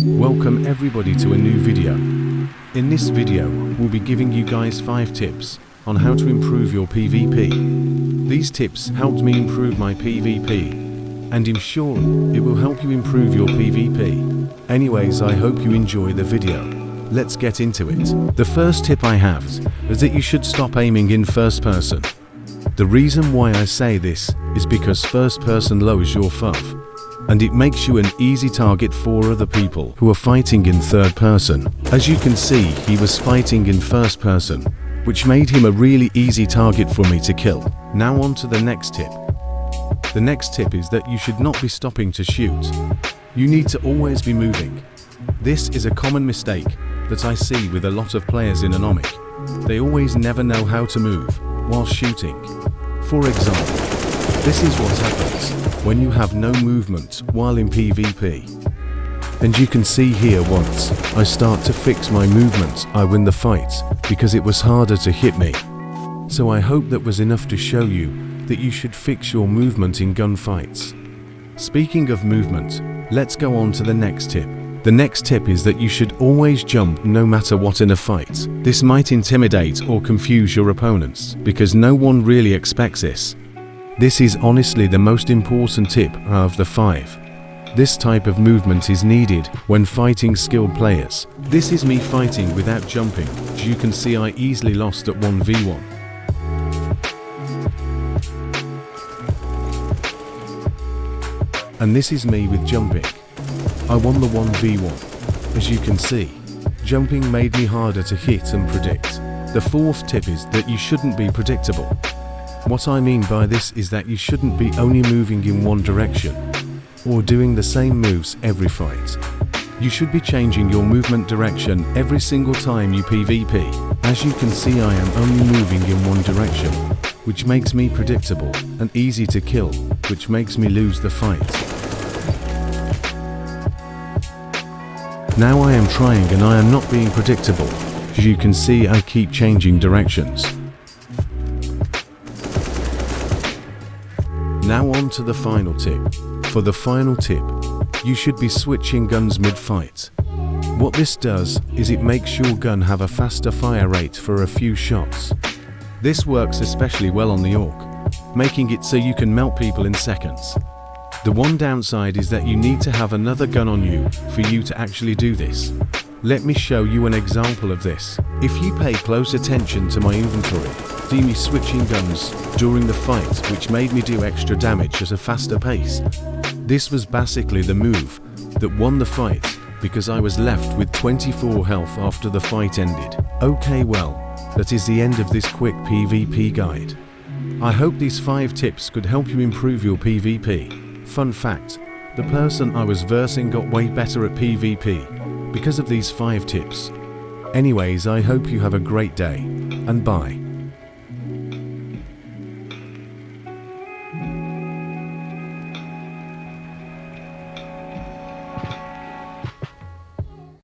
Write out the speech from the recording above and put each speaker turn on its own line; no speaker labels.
Welcome everybody to a new video. In this video, we'll be giving you guys 5 tips on how to improve your PvP. These tips helped me improve my PvP, and I'm sure it will help you improve your PvP. Anyways, I hope you enjoy the video. Let's get into it. The first tip I have is that you should stop aiming in first person. The reason why I say this is because first person lowers your FUV, and it makes you an easy target for other people who are fighting in third person. As you can see, he was fighting in first person, which made him a really easy target for me to kill. Now on to the next tip. The next tip is that you should not be stopping to shoot. You need to always be moving. This is a common mistake that I see with a lot of players in Anomic. They always never know how to move while shooting. For example, this is what happens when you have no movement while in PvP. And you can see here, once I start to fix my movement, I win the fight because it was harder to hit me. So I hope that was enough to show you that you should fix your movement in gunfights. Speaking of movement, let's go on to the next tip. The next tip is that you should always jump no matter what in a fight. This might intimidate or confuse your opponents because no one really expects this. This is honestly the most important tip out of the 5. This type of movement is needed when fighting skilled players. This is me fighting without jumping. As you can see, I easily lost at 1v1. And this is me with jumping. I won the 1v1. As you can see, jumping made me harder to hit and predict. The 4th tip is that you shouldn't be predictable. What I mean by this is that you shouldn't be only moving in one direction or doing the same moves every fight. You should be changing your movement direction every single time you PvP. As you can see, I am only moving in one direction, which makes me predictable and easy to kill, which makes me lose the fight. Now I am trying and I am not being predictable. As you can see, I keep changing directions. Now on to the final tip. For the final tip, you should be switching guns mid-fight. What this does is it makes your gun have a faster fire rate for a few shots. This works especially well on the AUG, making it so you can melt people in seconds. The one downside is that you need to have another gun on you for you to actually do this. Let me show you an example of this. If you pay close attention to my inventory, see me switching guns during the fight, which made me do extra damage at a faster pace. This was basically the move that won the fight because I was left with 24 health after the fight ended. Okay, well, that is the end of this quick PvP guide. I hope these 5 tips could help you improve your PvP. Fun fact, the person I was versing got way better at PvP because of these 5 tips. Anyways, I hope you have a great day, and bye.